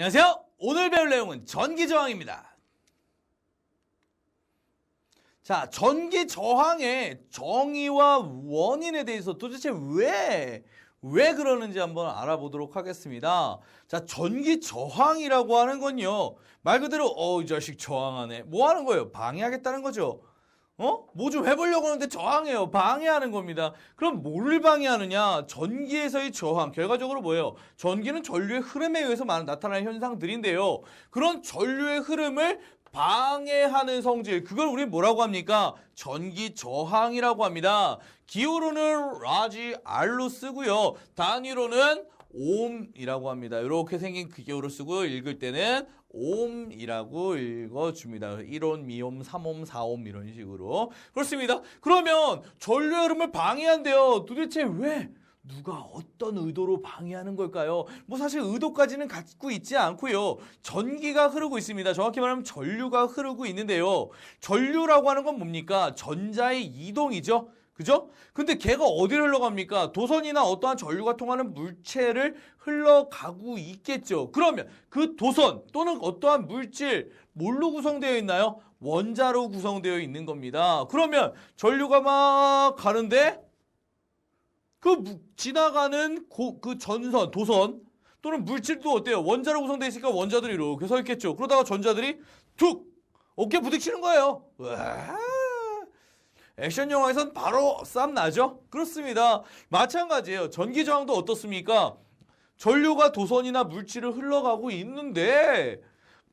안녕하세요. 오늘 배울 내용은 전기저항입니다. 자, 전기저항의 정의와 원인에 대해서 도대체 왜 그러는지 한번 알아보도록 하겠습니다. 자, 전기저항이라고 하는 건요, 말 그대로 이 자식 저항하네. 뭐 하는 거예요? 방해하겠다는 거죠. 뭐 좀 해보려고 하는데 저항해요. 방해하는 겁니다. 그럼 뭐를 방해하느냐? 전기에서의 저항. 결과적으로 뭐예요? 전기는 전류의 흐름에 의해서 나타나는 현상들인데요. 그런 전류의 흐름을 방해하는 성질. 그걸 우리 뭐라고 합니까? 전기 저항이라고 합니다. 기호로는 라지 R로 쓰고요. 단위로는 옴이라고 합니다. 이렇게 생긴 그 기호를 쓰고 읽을 때는 옴이라고 읽어줍니다. 1옴, 2옴, 3옴, 4옴 이런 식으로. 그렇습니다. 그러면 전류 흐름을 방해한대요. 도대체 왜? 누가 어떤 의도로 방해하는 걸까요? 뭐 사실 의도까지는 갖고 있지 않고요. 전기가 흐르고 있습니다. 정확히 말하면 전류가 흐르고 있는데요. 전류라고 하는 건 뭡니까? 전자의 이동이죠. 그죠? 근데 걔가 어디를 흘러갑니까? 도선이나 어떠한 전류가 통하는 물체를 흘러가고 있겠죠. 그러면 그 도선 또는 어떠한 물질 뭘로 구성되어 있나요? 원자로 구성되어 있는 겁니다. 그러면 전류가 막 가는데 지나가는 그 전선, 도선 또는 물질도 어때요? 원자로 구성되어 있으니까 원자들이 이렇게 서 있겠죠. 그러다가 전자들이 툭 어깨 부딪히는 거예요. 으아. 액션 영화에선 바로 싸움 나죠? 그렇습니다. 마찬가지예요. 전기저항도 어떻습니까? 전류가 도선이나 물질을 흘러가고 있는데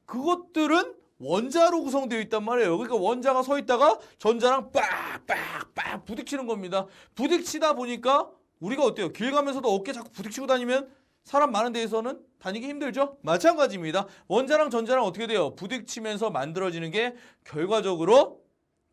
그것들은 원자로 구성되어 있단 말이에요. 그러니까 원자가 서 있다가 전자랑 빡빡빡 부딪히는 겁니다. 부딪히다 보니까 우리가 어때요? 길 가면서도 어깨 자꾸 부딪히고 다니면 사람 많은 데에서는 다니기 힘들죠? 마찬가지입니다. 원자랑 전자랑 어떻게 돼요? 부딪히면서 만들어지는 게 결과적으로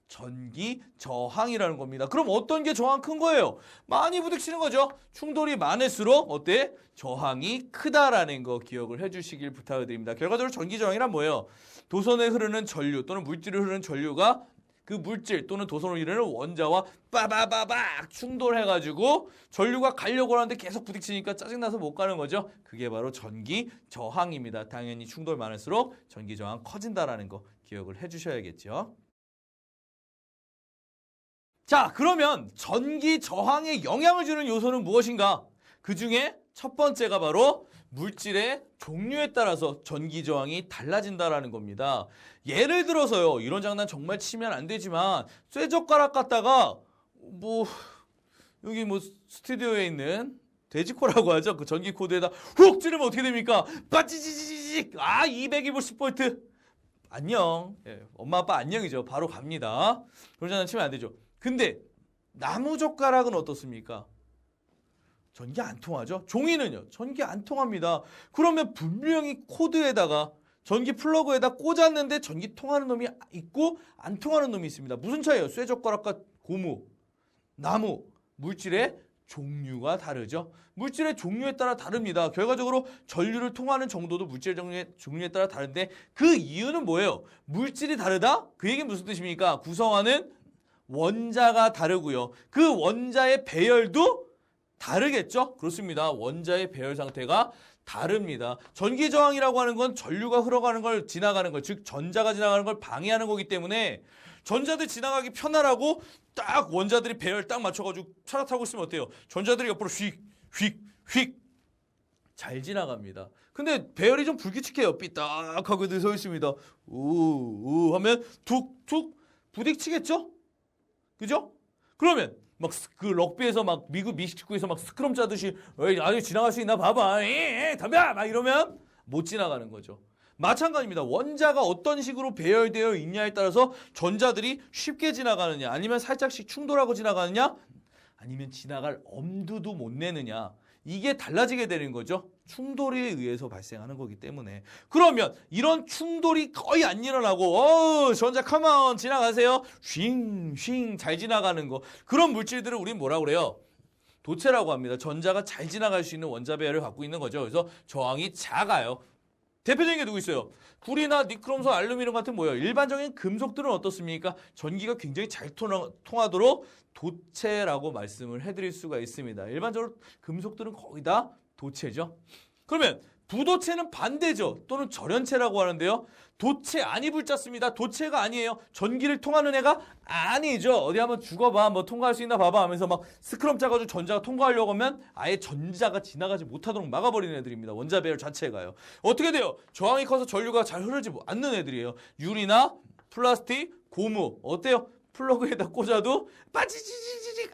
전기 저항이라는 겁니다. 그럼 어떤 게 저항 큰 거예요? 많이 부딪히는 거죠. 충돌이 많을수록 어때? 저항이 크다라는 거 기억을 해주시길 부탁을 드립니다. 결과적으로 전기 저항이란 뭐예요? 도선에 흐르는 전류 또는 물질을 흐르는 전류가 그 물질 또는 도선으로 이르는 원자와 빠바바박 충돌해가지고 전류가 가려고 하는데 계속 부딪히니까 짜증나서 못 가는 거죠. 그게 바로 전기 저항입니다. 당연히 충돌 많을수록 전기 저항 커진다라는 거 기억을 해주셔야겠죠. 자, 그러면 전기 저항에 영향을 주는 요소는 무엇인가? 그 중에 첫 번째가 바로 물질의 종류에 따라서 전기 저항이 달라진다라는 겁니다. 예를 들어서요, 이런 장난 정말 치면 안 되지만 쇠젓가락 갖다가 여기 스튜디오에 있는 돼지코라고 하죠. 그 전기 코드에다 훅 찌르면 어떻게 됩니까? 빠찌지지직 220V 안녕. 엄마 아빠 안녕이죠. 바로 갑니다. 그런 장난 치면 안 되죠. 근데 나무젓가락은 어떻습니까? 전기 안 통하죠? 종이는요? 전기 안 통합니다. 그러면 분명히 코드에다가 전기 플러그에다 꽂았는데 전기 통하는 놈이 있고 안 통하는 놈이 있습니다. 무슨 차이예요? 쇠젓가락과 고무, 나무, 물질의 종류가 다르죠. 물질의 종류에 따라 다릅니다. 결과적으로 전류를 통하는 정도도 물질의 종류에 따라 다른데 그 이유는 뭐예요? 물질이 다르다? 그 얘기는 무슨 뜻입니까? 구성하는 원자가 다르고요. 그 원자의 배열도 다르겠죠? 그렇습니다. 원자의 배열 상태가 다릅니다. 전기 저항이라고 하는 건 전류가 흘러가는 걸 지나가는 걸, 즉 전자가 지나가는 걸 방해하는 거기 때문에 전자들 지나가기 편하라고 딱 원자들이 배열 딱 맞춰가지고 차를 타고 있으면 어때요? 전자들이 옆으로 휙 잘 지나갑니다. 근데 배열이 좀 불규칙해요. 삐딱하고 서 있습니다. 우 하면 툭툭 부딪히겠죠? 그죠? 그러면 막 그 럭비에서 막 미국 미식축구에서 막 스크럼 짜듯이 아주 지나갈 수 있나 봐봐. 덤벼! 막 이러면 못 지나가는 거죠. 마찬가지입니다. 원자가 어떤 식으로 배열되어 있냐에 따라서 전자들이 쉽게 지나가느냐, 아니면 살짝씩 충돌하고 지나가느냐, 아니면 지나갈 엄두도 못 내느냐, 이게 달라지게 되는 거죠. 충돌에 의해서 발생하는 거기 때문에. 그러면 이런 충돌이 거의 안 일어나고 전자 컴온 지나가세요. 쉥 잘 지나가는 거. 그런 물질들을 우린 뭐라고 그래요? 도체라고 합니다. 전자가 잘 지나갈 수 있는 원자 배열을 갖고 있는 거죠. 그래서 저항이 작아요. 대표적인 게 누구 있어요? 구리나 니크롬소, 알루미늄 같은 뭐예요? 일반적인 금속들은 어떻습니까? 전기가 굉장히 잘 통하도록 도체라고 말씀을 해드릴 수가 있습니다. 일반적으로 금속들은 거의 다 도체죠. 그러면 부도체는 반대죠. 또는 절연체라고 하는데요. 도체 아니 불자습니다. 도체가 아니에요. 전기를 통하는 애가 아니죠. 어디 한번 죽어봐. 뭐 통과할 수 있나 봐봐 하면서 막 스크럼 짜가지고 전자가 통과하려고 하면 아예 전자가 지나가지 못하도록 막아버리는 애들입니다. 원자 배열 자체가요. 어떻게 돼요? 저항이 커서 전류가 잘 흐르지 않는 애들이에요. 유리나 플라스틱, 고무 어때요? 플러그에다 꽂아도 빠지지지직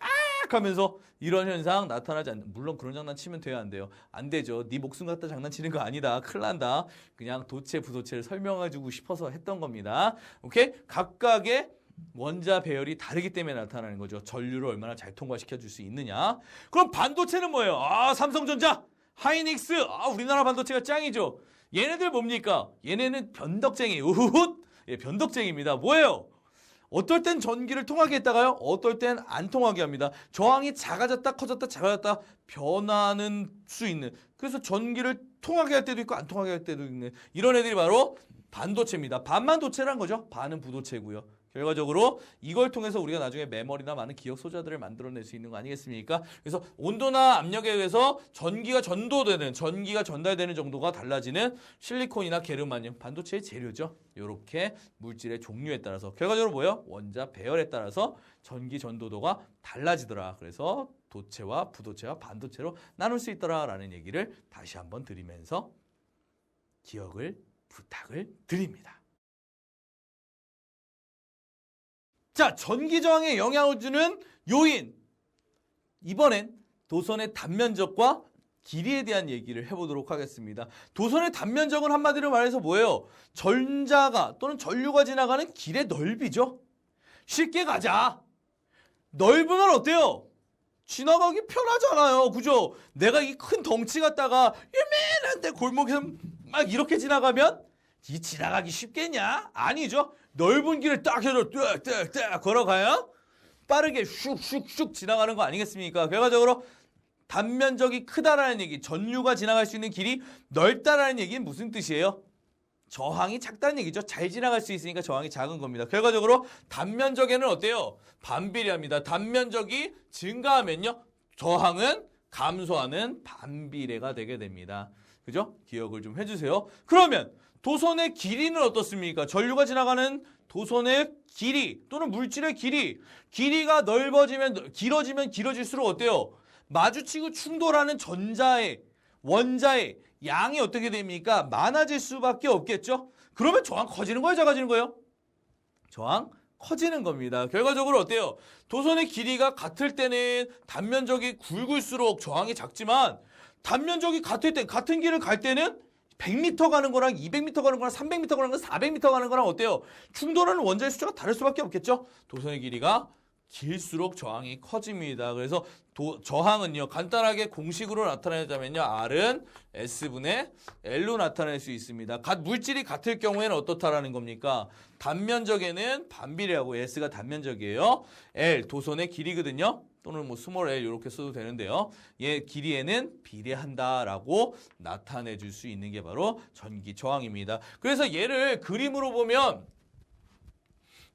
하면서 이런 현상 나타나지 않는. 물론 그런 장난치면 돼야 안 돼요. 안 되죠. 네 목숨 갖다 장난치는 거 아니다. 큰일 난다. 그냥 도체 부도체를 설명해주고 싶어서 했던 겁니다. 오케이? 각각의 원자 배열이 다르기 때문에 나타나는 거죠. 전류를 얼마나 잘 통과시켜 줄 수 있느냐. 그럼 반도체는 뭐예요? 삼성전자, 하이닉스. 우리나라 반도체가 짱이죠. 얘네들 뭡니까? 얘네는 변덕쟁이. 우훗. 예, 변덕쟁이입니다. 뭐예요? 어떨 땐 전기를 통하게 했다가요. 어떨 땐 안 통하게 합니다. 저항이 작아졌다 커졌다 작아졌다 변하는 수 있는. 그래서 전기를 통하게 할 때도 있고 안 통하게 할 때도 있는 이런 애들이 바로 반도체입니다. 반만 도체란 거죠. 반은 부도체고요. 결과적으로 이걸 통해서 우리가 나중에 메모리나 많은 기억 소자들을 만들어낼 수 있는 거 아니겠습니까? 그래서 온도나 압력에 의해서 전기가 전달되는 정도가 달라지는 실리콘이나 게르마늄, 반도체의 재료죠. 이렇게 물질의 종류에 따라서 결과적으로 뭐예요? 원자 배열에 따라서 전기 전도도가 달라지더라. 그래서 도체와 부도체와 반도체로 나눌 수 있더라라는 얘기를 다시 한번 드리면서 기억을 부탁을 드립니다. 자, 전기 저항에 영향을 주는 요인. 이번엔 도선의 단면적과 길이에 대한 얘기를 해보도록 하겠습니다. 도선의 단면적은 한마디로 말해서 뭐예요? 전자가 또는 전류가 지나가는 길의 넓이죠. 쉽게 가자. 넓으면 어때요? 지나가기 편하잖아요. 그죠? 내가 이 큰 덩치 갖다가 요만한데 골목에서 막 이렇게 지나가면 이 지나가기 쉽겠냐? 아니죠. 넓은 길을 딱 해서 딱 걸어가야 빠르게 슉슉슉 지나가는 거 아니겠습니까? 결과적으로 단면적이 크다라는 얘기, 전류가 지나갈 수 있는 길이 넓다라는 얘기는 무슨 뜻이에요? 저항이 작다는 얘기죠. 잘 지나갈 수 있으니까 저항이 작은 겁니다. 결과적으로 단면적에는 어때요? 반비례합니다. 단면적이 증가하면요, 저항은 감소하는 반비례가 되게 됩니다. 그죠? 기억을 좀 해주세요. 그러면 도선의 길이는 어떻습니까? 전류가 지나가는 도선의 길이 또는 물질의 길이가 넓어지면 길어질수록 어때요? 마주치고 충돌하는 원자의 양이 어떻게 됩니까? 많아질 수밖에 없겠죠? 그러면 저항 커지는 거예요? 작아지는 거예요? 저항 커지는 겁니다. 결과적으로 어때요? 도선의 길이가 같을 때는 단면적이 굵을수록 저항이 작지만 단면적이 같을 때, 같은 길을 갈 때는 100m 가는 거랑 200m 가는 거랑 300m 가는 거랑 400m 가는 거랑 어때요? 충돌하는 원자의 숫자가 다를 수밖에 없겠죠? 도선의 길이가 길수록 저항이 커집니다. 그래서 저항은요, 간단하게 공식으로 나타내자면요, R은 S분의 L로 나타낼 수 있습니다. 물질이 같을 경우에는 어떻다라는 겁니까? 단면적에는 반비례하고 S가 단면적이에요. L, 도선의 길이거든요. 또는 뭐 스몰 l 이렇게 써도 되는데요. 얘 길이에는 비례한다라고 나타내 줄 수 있는 게 바로 전기 저항입니다. 그래서 얘를 그림으로 보면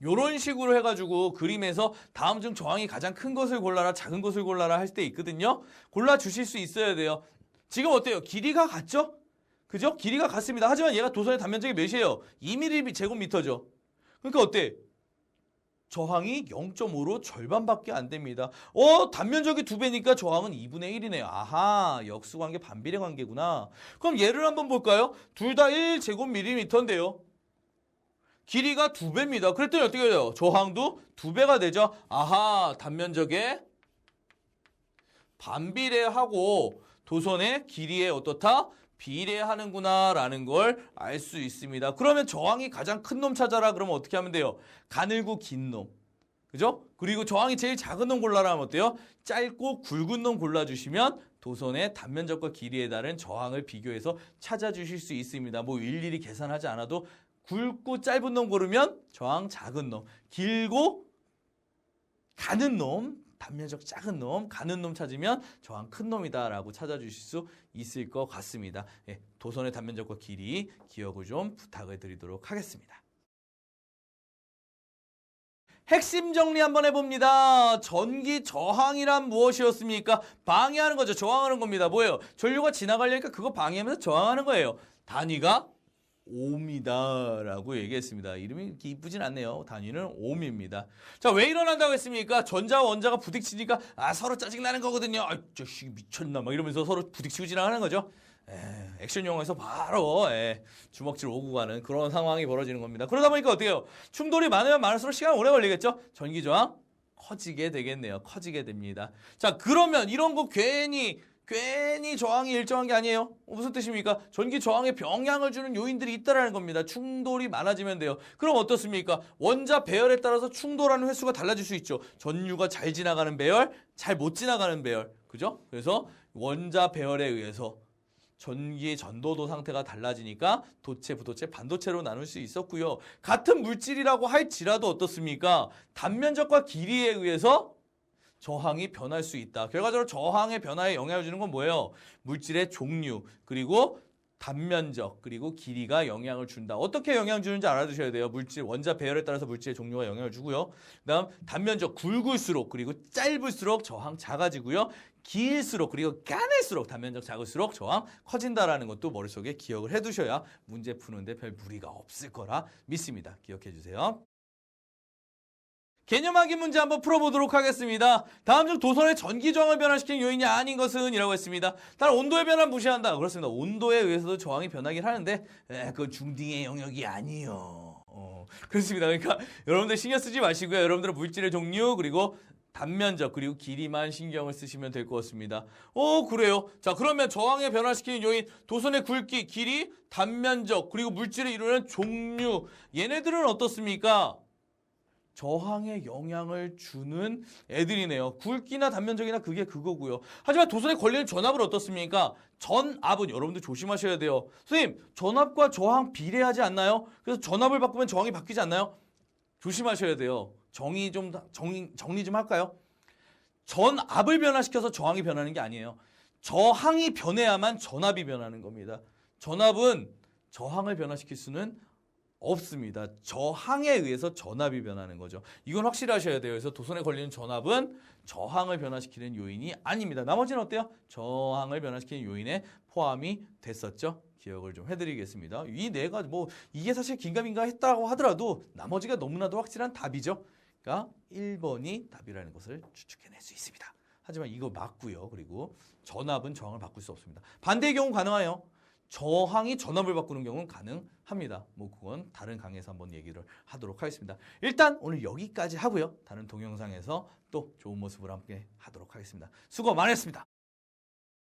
이런 식으로 해가지고 그림에서 다음 중 저항이 가장 큰 것을 골라라, 작은 것을 골라라 할 때 있거든요. 골라 주실 수 있어야 돼요. 지금 어때요? 길이가 같죠? 그죠? 길이가 같습니다. 하지만 얘가 도선의 단면적이 몇이에요? 2mm/제곱미터죠. 그러니까 어때? 저항이 0.5로 절반밖에 안 됩니다. 단면적이 2배니까 저항은 2분의 1이네요. 아하, 역수관계 반비례 관계구나. 그럼 얘를 한번 볼까요? 둘 다 1제곱밀리미터인데요. 길이가 2배입니다. 그랬더니 어떻게 돼요? 저항도 2배가 되죠. 아하, 단면적에 반비례하고 도선의 길이에 어떻다? 비례하는구나 라는 걸 알 수 있습니다. 그러면 저항이 가장 큰 놈 찾아라 그러면 어떻게 하면 돼요? 가늘고 긴 놈. 그죠? 그리고 저항이 제일 작은 놈 골라라 하면 어때요? 짧고 굵은 놈 골라주시면 도선의 단면적과 길이에 따른 저항을 비교해서 찾아주실 수 있습니다. 뭐 일일이 계산하지 않아도 굵고 짧은 놈 고르면 저항 작은 놈, 길고 가는 놈, 단면적 작은 놈, 가는 놈 찾으면 저항 큰 놈이다라고 찾아주실 수 있을 것 같습니다. 예, 도선의 단면적과 길이 기억을 좀 부탁을 드리도록 하겠습니다. 핵심 정리 한번 해봅니다. 전기 저항이란 무엇이었습니까? 방해하는 거죠. 저항하는 겁니다. 뭐예요? 전류가 지나가려니까 그거 방해하면서 저항하는 거예요. 단위가 옴이다라고 얘기했습니다. 이름이 이렇게 이쁘진 않네요. 단위는 옴입니다. 자, 왜 일어난다고 했습니까? 전자와 원자가 부딪히니까 서로 짜증나는 거거든요. 저씨 미쳤나 막 이러면서 서로 부딪히고 지나가는 거죠. 액션 영화에서 바로 주먹질 오고 가는 그런 상황이 벌어지는 겁니다. 그러다 보니까 어때요? 충돌이 많으면 많을수록 시간 오래 걸리겠죠? 전기 저항 커지게 되겠네요. 커지게 됩니다. 자, 그러면 이런 거 괜히 저항이 일정한 게 아니에요. 무슨 뜻입니까? 전기 저항에 영향을 주는 요인들이 있다라는 겁니다. 충돌이 많아지면 돼요. 그럼 어떻습니까? 원자 배열에 따라서 충돌하는 횟수가 달라질 수 있죠. 전류가 잘 지나가는 배열, 잘 못 지나가는 배열. 그죠? 그래서 원자 배열에 의해서 전기의 전도도 상태가 달라지니까 도체, 부도체, 반도체로 나눌 수 있었고요. 같은 물질이라고 할지라도 어떻습니까? 단면적과 길이에 의해서 저항이 변할 수 있다. 결과적으로 저항의 변화에 영향을 주는 건 뭐예요? 물질의 종류, 그리고 단면적, 그리고 길이가 영향을 준다. 어떻게 영향 주는지 알아두셔야 돼요. 물질, 원자 배열에 따라서 물질의 종류가 영향을 주고요. 그다음 단면적 굵을수록, 그리고 짧을수록 저항 작아지고요. 길수록, 그리고 까낼수록 단면적 작을수록 저항 커진다라는 것도 머릿속에 기억을 해두셔야 문제 푸는데 별 무리가 없을 거라 믿습니다. 기억해 주세요. 개념 확인 문제 한번 풀어보도록 하겠습니다. 다음 중 도선의 전기 저항을 변화시키는 요인이 아닌 것은? 이라고 했습니다. 다른 온도의 변화는 무시한다. 그렇습니다. 온도에 의해서도 저항이 변하긴 하는데 그건 중딩의 영역이 아니요. 그렇습니다. 그러니까 여러분들 신경 쓰지 마시고요. 여러분들은 물질의 종류 그리고 단면적 그리고 길이만 신경을 쓰시면 될 것 같습니다. 그래요. 자, 그러면 저항에 변화시키는 요인 도선의 굵기, 길이, 단면적 그리고 물질을 이루는 종류 얘네들은 어떻습니까? 저항에 영향을 주는 애들이네요. 굵기나 단면적이나 그게 그거고요. 하지만 도선에 걸리는 전압은 어떻습니까? 전압은 여러분들 조심하셔야 돼요. 선생님, 전압과 저항 비례하지 않나요? 그래서 전압을 바꾸면 저항이 바뀌지 않나요? 조심하셔야 돼요. 정리 좀 할까요? 전압을 변화시켜서 저항이 변하는 게 아니에요. 저항이 변해야만 전압이 변하는 겁니다. 전압은 저항을 변화시킬 수는 없습니다. 저항에 의해서 전압이 변하는 거죠. 이건 확실하셔야 돼요. 그래서 도선에 걸리는 전압은 저항을 변화시키는 요인이 아닙니다. 나머지는 어때요? 저항을 변화시키는 요인에 포함이 됐었죠. 기억을 좀 해드리겠습니다. 이 네 가지 이게 사실 긴가민가 했다고 하더라도 나머지가 너무나도 확실한 답이죠. 그러니까 1번이 답이라는 것을 추측해낼 수 있습니다. 하지만 이거 맞고요. 그리고 전압은 저항을 바꿀 수 없습니다. 반대의 경우 가능해요. 저항이 전압을 바꾸는 경우는 가능합니다. 그건 다른 강의에서 한번 얘기를 하도록 하겠습니다. 일단 오늘 여기까지 하고요. 다른 동영상에서 또 좋은 모습으로 함께 하도록 하겠습니다. 수고 많으셨습니다.